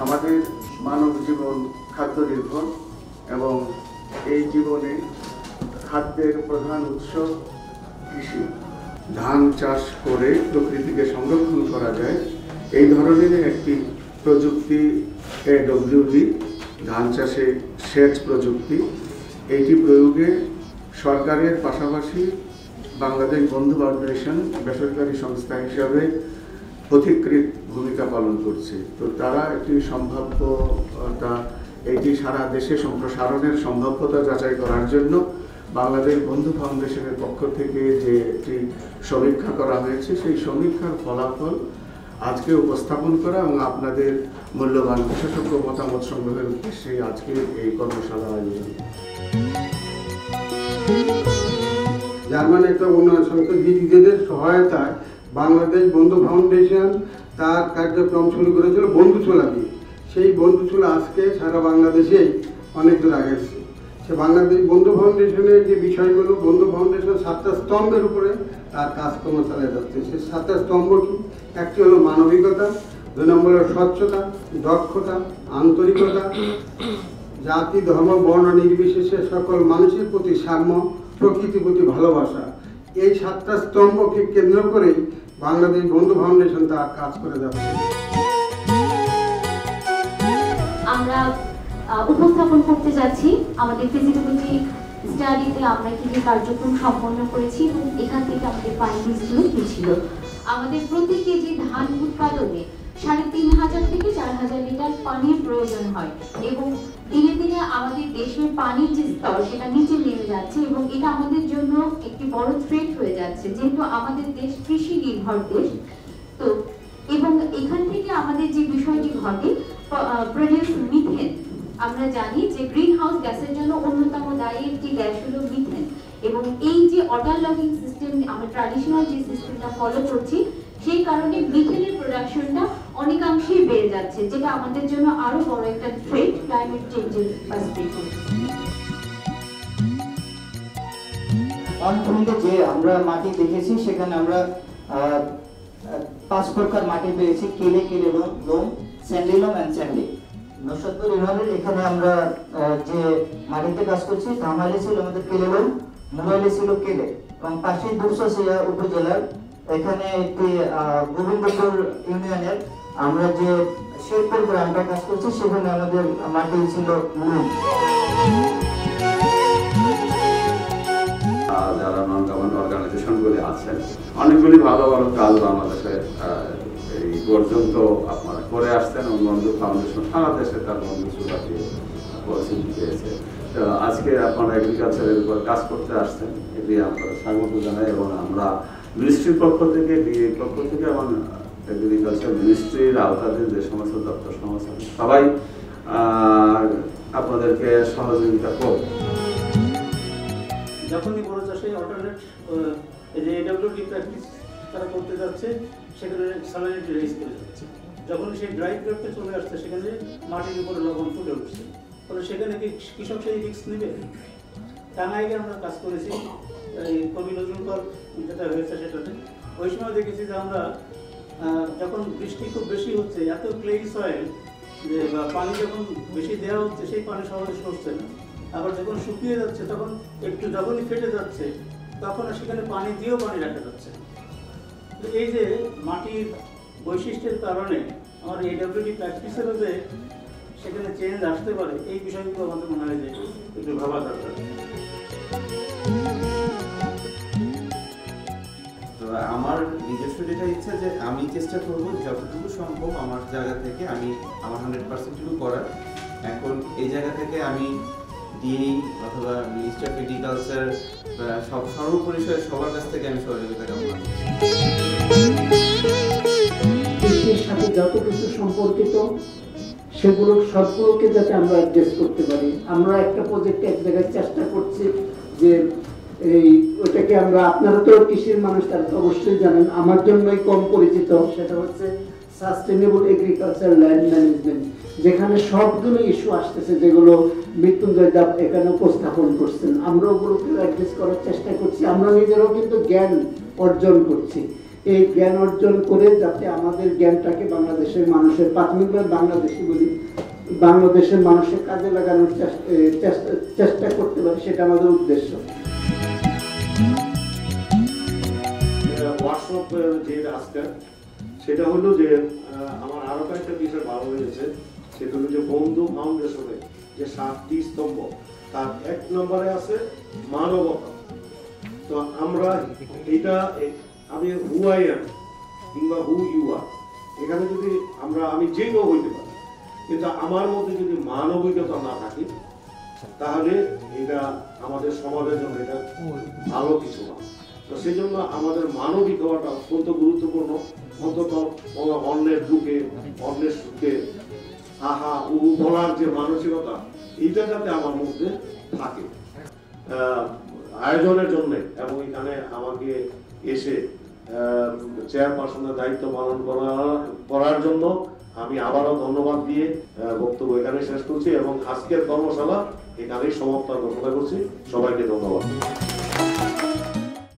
আমাদের মানব জীবন খাদ্য নির্ভর এবং এই জীবনে খাদ্যের প্রধান উৎস কৃষি। ধান চাষ করে প্রকৃতিকে সংরক্ষণ করা যায় এই ধরনের একটি প্রযুক্তি এডব্লিউডি, ধান চাষে সেচ প্রযুক্তি। এইটি প্রয়োগে সরকারের পাশাপাশি বাংলাদেশ বন্ধু ফাউন্ডেশন বেসরকারি সংস্থা হিসাবে পথিকৃৎ ভূমিকা পালন করছে। তো তারা একটি সম্ভাব্যতা, এটি সারা দেশে সম্প্রসারণের সম্ভাব্যতা যাচাই করার জন্য বাংলাদেশ বন্ধু ফাউন্ডেশনের পক্ষ থেকে যে একটি সমীক্ষা করা হয়েছে, সেই সমীক্ষার ফলাফল আজকে উপস্থাপন করা এবং আপনাদের মূল্যবান বিশেষজ্ঞ মতামত সংগ্রহের উদ্দেশ্যে আজকে এই কর্মশালা আয়োজন। জার্মান একটা উন্নয়ন সংস্থা জিটিজেডের সহায়তায় বাংলাদেশ বন্ধু ফাউন্ডেশন তার কার্যক্রম শুরু করেছিল বন্ধুচোলা দিয়ে। সেই বন্ধুচোলা আজকে সারা বাংলাদেশে অনেক দূর আগেছে। সে বাংলাদেশ বন্ধু ফাউন্ডেশনের যে বিষয়গুলো, বন্ধু ফাউন্ডেশন 7টা স্তম্ভের উপরে তার কাজকর্ম চালিয়ে যাচ্ছে। সে 7টা স্তম্ভ কি? একটি হলো মানবিকতা, 2 নম্বর হলো স্বচ্ছতা, দক্ষতা, আন্তরিকতা, জাতি ধর্ম বর্ণ নির্বিশেষে সকল মানুষের প্রতি সাম্য, প্রকৃতির প্রতি ভালোবাসা। এই 7টা স্তম্ভকে কেন্দ্র করেই বাংলাদেশ বন্ধু ফাউন্ডেশন তার কাজ করে যাচ্ছে। আমরা উপস্থাপন করতে যাচ্ছি আমাদের ফিজিবিলিটি স্টাডিতে আমরা কি কি কার্যক্রম সম্পন্ন করেছি এবং এখান থেকে আমাদের ফাইন্ডিংসগুলো কি ছিল। আমাদের প্রতি কেজি ধান উৎপাদনে ৩,৫০০ থেকে ৪,০০০ লিটার পানির প্রয়োজন হয় এবং দিনে দিনে আমাদের দেশের পানির যে স্তর সেটা নিচে নেমে যাচ্ছে এবং এটা আমাদের জন্য একটি বড় থ্রেট হয়ে যাচ্ছে, যেহেতু আমাদের দেশ কৃষি নির্ভর দেশ। তো এবং এখান থেকে আমাদের যে বিষয়টি ঘটে, প্রডিউস মিথেন। আমরা জানি যে গ্রিন হাউস গ্যাসের জন্য অন্যতম দায়ী একটি গ্যাস হলো মিথেন এবং এই যে ওয়াটার লগিং সিস্টেম, আমরা ট্র্যাডিশনাল যে সিস্টেমটা ফলো করছি, সেই কারণে মিথেনের প্রোডাকশনটা অনেকাংশেই বেড়ে যাচ্ছে, যেটা আমাদের জন্য আরো বড় একটা থ্রেট ক্লাইমেট চেঞ্জের পার্সপেক্টিভ। অনেক যে আমরা মাটি দেখেছি, সেখানে আমরা 5 প্রকার মাটি পেয়েছি: কেলে, কেলে লোম, স্যান্ডি লোম এন্ড স্যান্ডি। নরসাদপুর ইউনিয়নের এখানে আমরা যে মাটিতে কাজ করছি, ধামাইলে ছিল আমাদের কেলে লোম, মুরাইলে ছিল কেলে, এবং পাশে দুরসাসিয়া উপজেলার এখানে একটি গোবিন্দপুর ইউনিয়নের আমরা যে শেরপুর গ্রামটা কাজ করছি, সেখানে আমাদের মাটি ছিল লোম। যারা নন গভর্নমেন্ট অর্গানাইজেশনগুলি আছেন, অনেকগুলি ভালো ভালো কাজ বাংলাদেশে এই পর্যন্ত আপনারা করে আসছেন এবং বন্ধু ফাউন্ডেশন সারা দেশে তার বন্ধুচোলা দিয়ে পরিচিতি পেয়েছে। তো আজকে আপনারা এগ্রিকালচারের উপর কাজ করতে আসছেন, এটি আপনারা স্বাগত জানাই এবং আমরা মিনিস্ট্রির পক্ষ থেকে, ডিএর পক্ষ থেকে এবং এগ্রিকালচার মিনিস্ট্রির আওতাধীন যে সমস্ত দপ্তর সংস্থা সবাই আপনাদেরকে সহযোগিতা করবে। যখনই বড় চাষে অল্টারনেট এই যে এডব্লিউডি প্র্যাকটিস তারা করতে যাচ্ছে, সেখানে স্যালারিটি রেজ করে যাচ্ছে। যখন সেই ড্রাই ক্রপটা চলে আসছে, সেখানে মাটির উপরে লবণ ফুটে উঠছে, ফলে সেখানে কি কৃষক সেই রিস্ক নেবে? টাঙ্গাইলে আমরা কাজ করেছি, এই কবি নজরুল কর যেটা হয়েছে সেটাতে ওই সময় দেখেছি যে আমরা যখন বৃষ্টি খুব বেশি হচ্ছে, এত ক্লে সয়েল যে পানি যখন বেশি দেওয়া হচ্ছে, সেই পানি সহজে সরছে না। আবার যখন শুকিয়ে যাচ্ছে, তখন একটু যখনই ফেটে যাচ্ছে, তখন সেখানে পানি দিয়েও পানি রাখা যাচ্ছে। তো এই যে মাটির বৈশিষ্ট্যের কারণে আমার এডব্লিউডি প্র্যাকটিসেরও যে সেখানে চেঞ্জ আসতে পারে, এই বিষয়গুলো আমাদের মনে হয় যে একটু ভাবা দরকার। তো আমার নিজস্ব যেটা ইচ্ছা যে আমি চেষ্টা করব যতটুকু সম্ভব আমার জায়গা থেকে আমি আমার 100% করার। এখন এই জায়গা থেকে আমি ডিএই অথবা মিনিস্টার অফ এগ্রিকালচার সব সর্বপরিসরে সবার কাছ থেকে আমি সহযোগিতা কামনা করছি। কৃষির সাথে যত কিছু সম্পর্কিত সেগুলো সবগুলোকে যাতে আমরা অ্যাডজাস্ট করতে পারি। আমরা একটা প্রজেক্টে এক জায়গায় চেষ্টা করছি যে এই ওটাকে আমরা, আপনারা তো কৃষির মানুষ, তারা তো অবশ্যই জানেন, আমার জন্যই কম পরিচিত, সেটা হচ্ছে সাস্টেনেবল এগ্রিকালচার ল্যান্ড ম্যানেজমেন্ট, যেখানে সবগুলো ইস্যু আসতেছে যেগুলো মৃত্যুঞ্জয় দেব এখানে উপস্থাপন করছেন। আমরা ওগুলোকে অ্যাড্রেস করার চেষ্টা করছি, আমরা নিজেরাও কিন্তু জ্ঞান অর্জন করছি। এই জ্ঞান অর্জন করে যাতে আমাদের জ্ঞানটাকে বাংলাদেশের মানুষের, প্রাথমিকভাবে বাংলাদেশি বলি, বাংলাদেশের মানুষের কাজে লাগানোর চেষ্টা করতে পারি, সেটা আমাদের উদ্দেশ্য। ওয়ার্কশপ যে আজকে সেটা হলো যে আমার আরো কয়েকটা বিষয় ভালো লেগেছে, সেটা হলো যে বন্ধু ফাউন্ডেশনে যে 7টি স্তম্ভ, তার 1 নম্বরে আছে মানবতা। তো আমরা এটা আমি হু আই এম কিংবা হু ইউ আর, এখানে যদি আমি যে কেউ হইতে পারি, কিন্তু আমার মধ্যে যদি মানবিকতা না থাকে তাহলে এটা আমাদের সমাজের জন্য এটা ভালো কিছু না। তো সেই জন্য আমাদের মানবিক হওয়াটা অত্যন্ত গুরুত্বপূর্ণ। অন্তত অন্যের দুঃখে, অন্যের সুখে আহা উ বলার যে মানসিকতা, এইটা যাতে আমার মধ্যে থাকে। আয়োজনের জন্য এবং এখানে আমাকে এসে চেয়ারপারসনের দায়িত্ব পালন করার জন্য আমি আবারও ধন্যবাদ দিয়ে বক্তব্য এখানে শেষ করছি এবং আজকের কর্মশালা এখানেই সমাপ্ত ঘোষণা করছি। সবাইকে ধন্যবাদ।